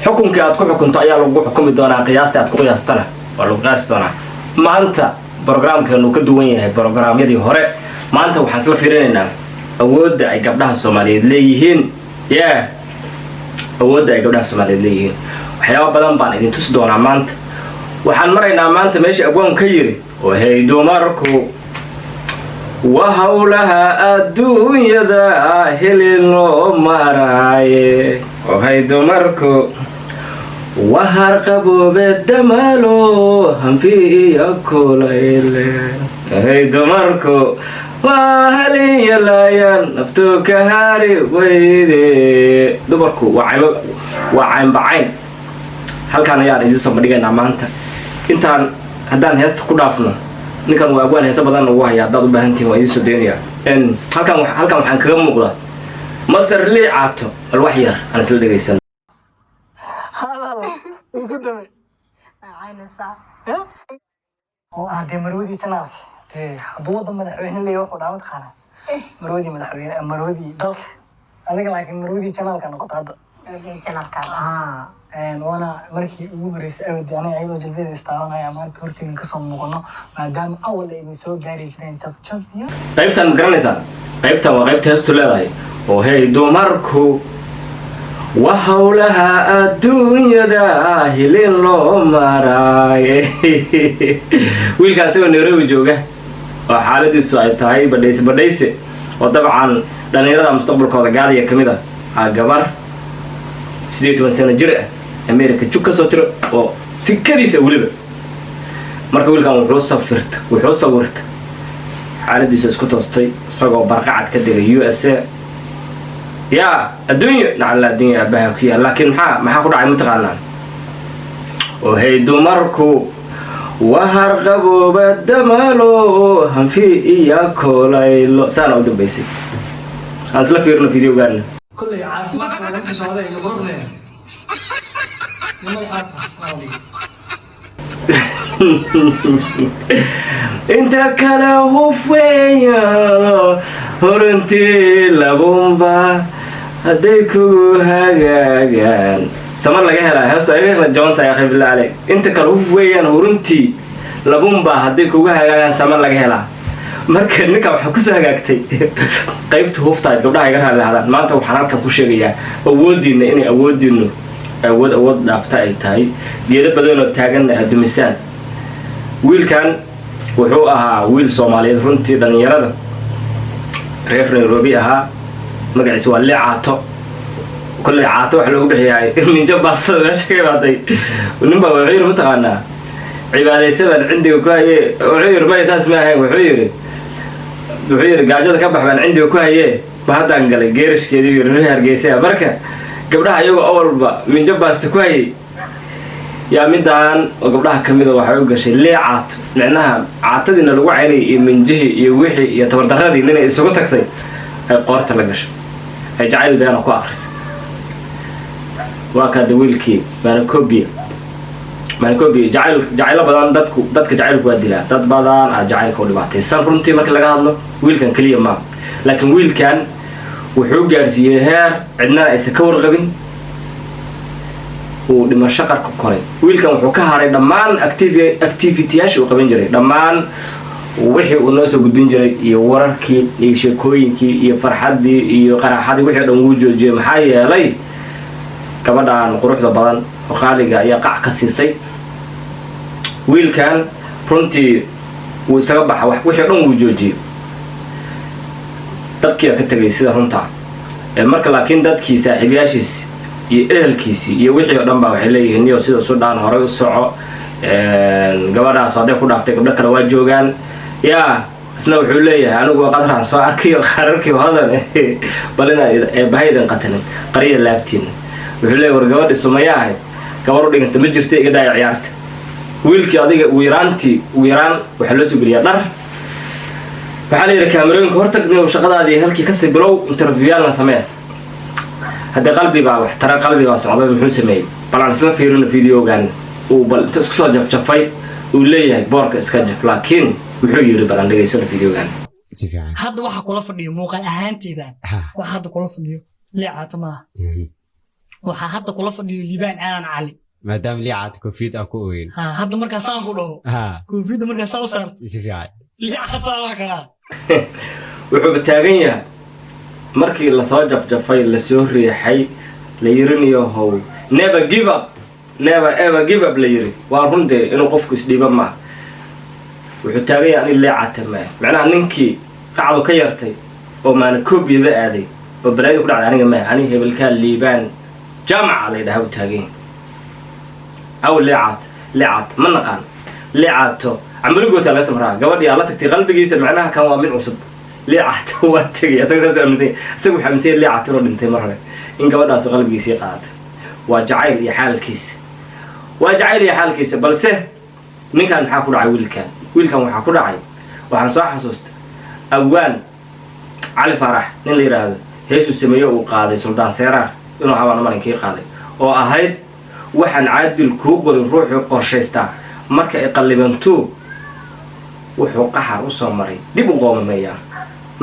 xukunka aad ku xukunto ayaa lagu xukumi doonaa qiyaasta aad ku qiyaastana waa lagu qiyaasi doonaa maanta barnaamijkeenu ka duwan yahay barnaamijyadii hore maanta waxaan isla fiirinaynaa awoodda ay gabdhaha Soomaaliyeed leeyihiin awoodda ay gabdhaha Soomaaliyeed leeyihiin waxyaabo badan baan idin tusi doonaa maanta waxaan maraynaa maanta meesha abwaan ka yiri oo hey dumarku وهولها الدنيا ذا هلينو مراي وهيدو مركو وهرقبو بالدمالو هم في يأكل إلي هيدو مركو وهلي يلايان نفتو كهاري ويدي دمركو وعين بعين هل كان يعني دي صمدينا مانتا انتان هدان هيست كدافنا ninkan waa abwaan heesa badan ugu haya dad u baahantiin waa isu deeniya halkan waxaan kaga muuqda master Lee Caato wax yar aan isla dhageysan halal ugu damay aynasa oo aad marwadi channel haduu madaxweyne leeyahay wuxuu dhaamad qana marwadi madaxweyne marwadi dalka aniga laakiin marwadi channel ka noqoto hadda channel ka وانا مركي وغريس أودي أنا أيضا جلبي استعانة يا مان تورتين قسم مقنع ما دام أول إني سو جاري كذا تف قيبتها مقرنسة قيبتها وقيبتها استولادي وهي دوماركو وحولها الدنيا داهلين لو مراي ويل كان سوى نيروبي جوجا وحالتي السؤال تاعي بديس وطبعا دانيرا مستقبل كذا قاعد يكمله عجبر 18 سنة جرأة أمريكا شو كسرت أو سكريسة ولبه مركب ويلكم وحوس صورت على ديس اسكت وسطي صقوا برقعة كده USA يا الدنيا نعلى الدنيا بها كيا لكن ما حقول عين متقنن وهي دمركو وهرقبوا بالدمالو هم في إياكل إلو سنة ودم بيسي أصلا فيرنا فيديو قالنا كل عارف ما كان في صوره يغرفنا يلا انت كلاه فيا هرنتي لبومبا هديكو هاغاغان سمر لغا هلا هسه ايغنا جونتا يا اخي بالله عليك انت كلاه فيا هرنتي لبومبا هديكو هاغاغان سمر لغا هلا marka ninka waxa ku soo hagaagtay qaybta hoofta gabdhaha iga raadaan maanta waxaan halkan ku sheegayaa awoodiina inay awood dhaafta ay tahay geedo badan oo taagan adumisaan wiilkan wuxuu ahaa wiil Soomaaliyeed runtii dhalinyarada reer Nairobi ahaa magaciisa waa Lee Caato kulli Caato waxa lagu bixiyay min jabbaasada meesha ka yimaaday ninba wuxuu yiri mataqaanaa cibaadaysadan cindiga ku haye wuxuu yiri ma isaas ma ahayn wuxuu yiri gaajada ka baxbaan cindiga ku haye ba hadaan galay geerishkeedii yiri Hargeysa marka gabdhaha ayagu awalba min jabbaasta ku haye yaa midaan oo gabdhaha kamid ah waxa uu gashay Lee Caato macnaha caatadina lagu caynay iyo minjihi iyo wixii iyo tabardaradii inay isugu tagtay ay qoorta la gashay ay jacayl been ku akhrisay waa ka wiilkii Markobi jacayl badan dadka jacaylku waa dilaa dad badan ah jacaylka u dhibaataysan runtii marka laga hadlo wiilkan kaliya ma laakiin wiilkan wuxuu gaarsiiyay heer cidna aysan ka warqabin uu dhimasho qarka koray wiilkan wuxuu ka haray dhammaan activity-yaasha uu qaban jiray dhammaan wixii uu noo soo gudbin jiray iyo wararkii iyo sheekooyinkii iyo farxadii iyo qaraxadii wixii dhan uu joojiyay maxaa yeelay gabadhan quruxda badan oo qaaliga ayaa qac ka siisay wiilkan runtii wuu isaga baxa wixii dhan uu joojiyay dadkii ka tagay sida runta marka laakiin dadkii saaxiibayaashiisi iyo ehelkiisii iyo wixii dhan baa waxay leeyihiin iyo sida Suudaan hore u soco gabadhaas haday ku dhaaftay gabdho kale waa joogaan yaa isna wuxuu leeyahay anigu qadaraan soo arkiyo qararkii hadan balina bahaydan qatalan qariya laabtiin wuxuu leeyahay war gabadh Soomaaliya gabar u dhiganta ma jirtay iga daay ciyaarta wiilkii adiga wiiraan waxa loo soo geliyaa dhar waxa la yiri kaamirooyinka hortagniyo shaqadaadii halkii ka sibilow interview-yaan la sameeyay hada qalbi baa wax tara qalbi baa socday muxuu sameeyay balan isla fiirino video-gan uu bal isku soo jafay uu leeyahay boorka iska jaf laakiin wuxuu yiri balan dhageysano video-gan hadda waxa kula fadhiyo muuqaal ahaanteeda waxa hadda kula fadhiyo Lee Caato ma waxaa hadda kula fadhiyo liibaan aadan cali maadaama liicaad koofiyad aan ku ogeyn hadda markaas aan ku dhaho koofiyadda markaas u saarto si fiican liicataa wax kalaa wuxuuba taagan yahay markii lasoo jafjafay lasoo riixay la yirinayo how never give up never ever give up la yiri waa runtii inuu qofku isdhiiba maaha wuxuu taagan yahay ani liicata maa macnaha ninkii qacdu ka yartay oo maana koobiyada aaday oo balaayada ku dhacday aniga maa ani hebelkaa liibaan jaamaca la yidhaha u taagan yahay aw liicat ma naqaan liicato camaligoota laga samraa gabadhii aad la tagtay qalbigiisa macnaha kan waa mid cusub liicato waa tegay asaga saas aaminsan asaga waxaa aaminsan liicat inuu dhintay mar hore in gabadhaas qalbigiisii qaadatay waa jacayl iyo xaalkiisa balse ninkan maxaa ku dhacay wiilkan waxaa ku dhacay waxaan soo xasuustay awaan cali faarax nin la yidhaahdo heesuu sameeyo uu qaaday suldaan seeraar inuu habaana malinkii qaaday oo ahayd waxaan caadil kuu qorin ruuxuu qorshaystaa marka ay qallibantuu wuxuu qaxar u soo maray dib u qoomameeyaa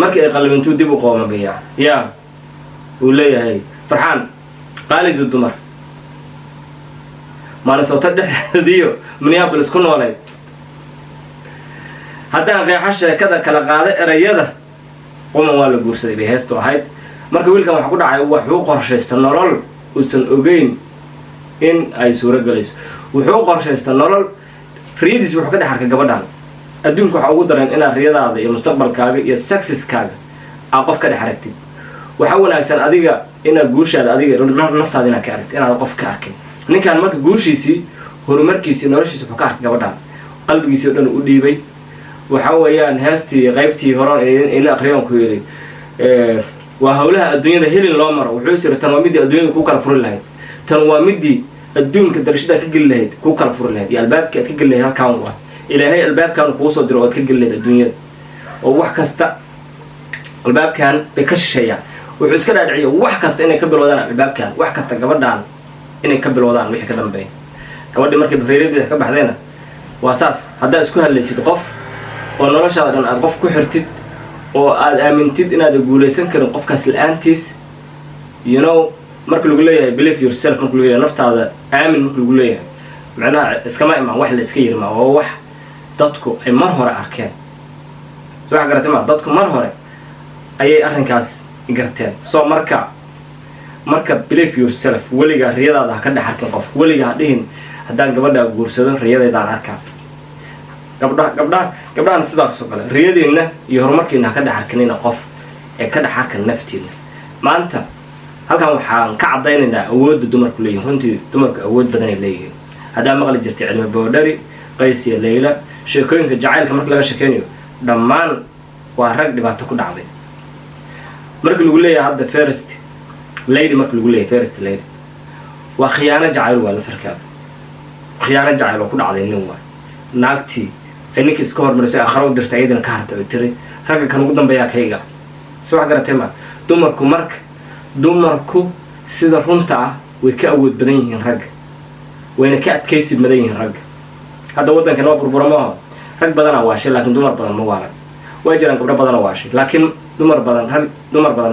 marka ay qallibantuu dib u qoomameeyaa yaa uu leeyahay farxaan qaalidu dumar maalinsoota dhexdeediyo minneapolis ku noolay haddaan qeexo sheekada kala qaado erayada quman waa la guursaday bay heestu ahayd marka wiilkan waxa ku dhacay wuxuu qorshaysta nolol uusan ogeyn in ay suuro galayso wuxuu qorshaysta nolol riyadiis wuxuu ka dhex arkay gabadhan adduunka waxaa ugu daran inaad riyadaada iyo mustaqbalkaaga iyo successkaaga aad qof ka dhex aragtid waxaa wanaagsan adiga inaad guushaada adiga naftaada inaad ka aragtid inaad qof ka arkin ninkan marka guushiisii horumarkiisii noloshiisa wuxuu ka arkay gabadhan qalbigiisii o dhan u dhiibay waxa weeyaan heestii qaybtii horan ina aqriyan ku yidhi waa howlaha adduunyada helin loo maro wuxuu is yiri tan waa midii adduunyada kuu kala furi lahayd tan waa midii adduunka darashada ka geli lahayd kuu kala furi lahayd iyo albaabkii aad ka geli lahayd halkaan waa ilaahay albaabkan kuu soo diro oad ka geli lahayd adduunyada oo wax kasta albaabkan bay ka shisheeyaan wuxuu iska dhaadhiciya wax kasta inay ka bilowdaan albaabkan wax kasta gabadhaan inay ka bilowdaan wixii ka dambeeya gabadhii markay reeradeeda ka baxdayna waa saas haddaad isku hadlaysid qof oo noloshaada dhan aad qof ku xirtid oo aad aamintid inaada guulaysan karin qofkaas la-aantiis you know marka lagu leeyahay believe yourself marka lagu leeyahay naftaada aamin marka lagu leeyahay macnaha iskama imaan wax la iska yirmaa oo wax dadku ay mar hore arkeen waxa garatay ma dadku mar hore ayay arrinkaas garteen soo marka believe yourself weligaa riyadaada ha ka dhex arkin qof weligaa ha dhihin haddaan gabadhaa guursado riyadeydaan arkaa gabdhahan sidaasoo kale riyadiinna iyo horumarkiina ha ka dhex arkinina qof ee ka dhex arkan naftiina maanta halkan waxaan ka caddaynaynaa awoodda dumarku leeyihin runtii dumarku awood badanay leeyihiin haddaa maqli jirtay cilmi boodhari qaysiya leyla sheekooyinka jacaylka marka laga sheekeynayo dhammaan waa rag dhibaato ku dhacday marka lagu leeyahay hadda first lady marka lagu leeyahay first lady waa khiyaano jacayl waa lafarkaada khiyaano jacayl oo ku dhacday nin waay naagtii ay ninka iska hormarisay aakhara u dirtay iyadana ka hartay oo tiri ragga kan ugu dambeeyaa kayga si wax garatay ma dumarku sida runta ah way ka awood badan yihiin ragga wayna ka adkaysi badan yihiin ragga hadda waddankan waa burbura maaho rag badanaa waashay laakiin dumar badan ma waalan waa jiraan gabdho badanoo waashay laakiin dumar badan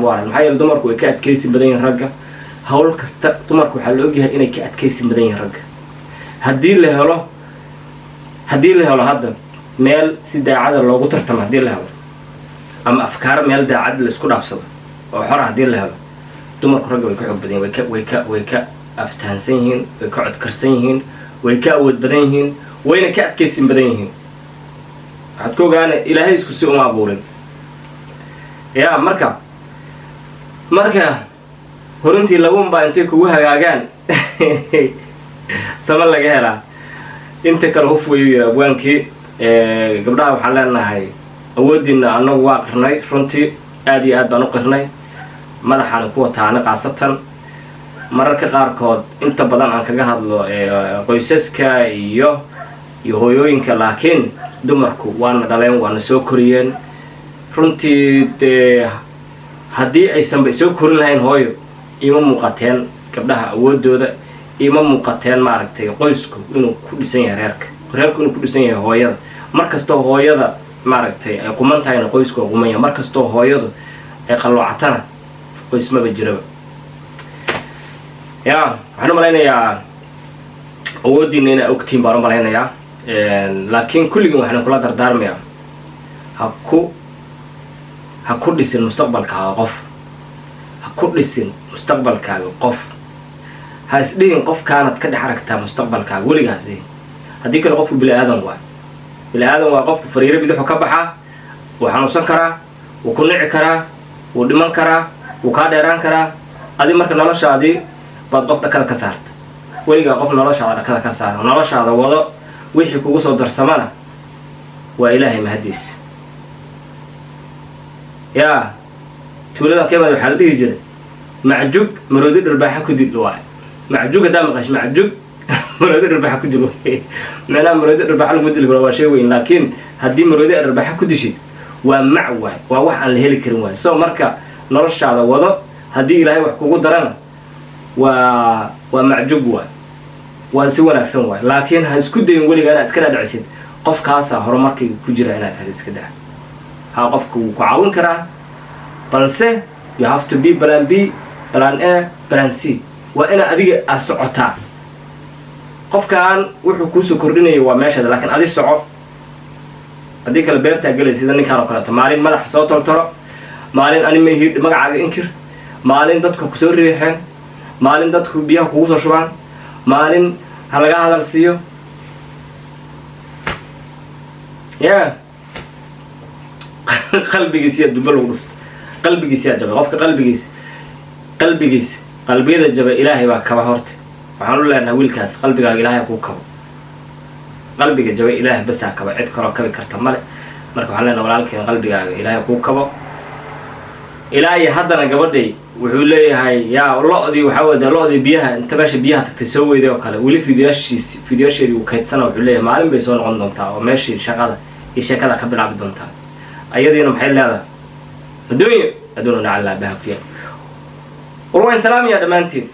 ma waalan maxaa yeele dumarku way ka adkaysi badan yihiin ragga hawl kasta dumarku waxaa la ogyahay inay ka adkaysi badan yihiin ragga haddii la helo hadda meel si daacada loogu tartamo haddii la helo ama afkaaro meel daacad la isku dhaafsado oo xora haddii la helo dumarku ragga way ka xoog badan yihiin way ka aftahansan yihiin way ka codkarsan yihiin way ka awood badan yihiin wayna ka adkaysin badan yihiin waxaad ku ogaana ilaahay isku si uma abuurin yaa marka horintii lagunbaa intay kugu hagaagaan sama laga helaa inta kale huf wayuu yiri abwaankii gabdhaha waxaan leenahay awoodiina anagu waa qirnay runtii aad iyo aad baan u qirnay madaxaana ku wataana qaasatan mararka qaarkood inta badan aan kaga hadlo qoysaska iyo hooyooyinka laakiin dumarku waana dhaleen waana soo koriyeen runtii dee haddii aysanba soo korin lahayn hooyo ima muuqateen gabdhaha awoodooda ima muuqateen maaragtay qoysku inuu ku dhisan yahay reerku inuu ku dhisan yahay hooyada markastoo hooyada maaragtay ay quman tahayna qoysku waa quman yahay markastoo hooyadu ay qalloocatana qoys maba jiraba يا waxaan malaynayaa awoodiina inaa ogtiin baan malaynayaa laakiin kulligan waxaan kula dardaarmayaa ha ku dhisin mustaqbalkaaga qof ha ku dhisin mustaqbalkaaga qof ha isdhihin qofkaanad ka dhex aragtaa mustaqbalkaaga weligaasi haddii kale qofku bili-aadan waa qofku fariiro bidixu ka baxaa wuu xanuunsan karaa wuu ku nici karaa wuu dhiman karaa wuu kaa dheeraan karaa adi marka noloshaadii baad qof dhakada ka saarta weligaa qof noloshaada dhakada ka saara noloshaada wado wixii kugu soo darsamana waa ilaahay mahadiisa yaa tuulada keemad waxaa la dhihi jiray macjug maroodi dharbaaxa ku dil waay macjug haddaa maqash macjug maroodi dharbaaxa ku dil macnaha maroodi dharbaaxa lagu dili karo waa shay weyn laakiin haddii maroodi dharbaaxa ku dishid waa mac waay waa wax aan la heli karin waay so marka noloshaada wado haddii ilaahay wax kugu darana waa macjug waay waa si wanaagsan waay laakiin ha isku dayin weliga inaad iska dhaadhicisid qofkaasaa horumarkayga ku jira inaad ahda iska daa ha qofka wuu ku caawin karaa balse you have to be plan B plan A plan C waa inaad adiga aad socotaa qofkaan wuxuu kuusoo kordhinaya waa meeshaada laakiin adi soco haddii kale beertaa gelay sida ninkaan oo kaleeto maalin madaxa soo toltolo maalin animahii magacaaga inkir maalin dadka kusoo riixeen maalin dadku biyaha kugu soo shubaan maalin ha laga hadal siiyo ya qalbigiisiyaa duba lagu dhufto qalbigiisiyaa jabay qofka qalbiyada jabay ilaahay baa kaba horta waxaan u leenahay wiilkaas qalbigaaga ilaahay kuu kabo qalbiga jabay ilaahay basaa kaba cid kaloo kabi karta male marka waxaan leenahay walaalkeen qalbigaaga ilaahay kuu kabo ilaahay haddana gabadhay wuxuu leeyahay yaa lo-dii waxaa wada lo-dii biyaha inta meesha biyaha tagtay soo weyday oo kale weli fideoyaasheedii uu kaydsana wuxuu leeyahay maalin bay soo noqon doontaa oo meeshii shaqada iyo sheekada ka bilaabi doontaa ayadiina maxay leedahay adduunya nacalaa baha ku yaal war waan salaamayaa dhammaantiin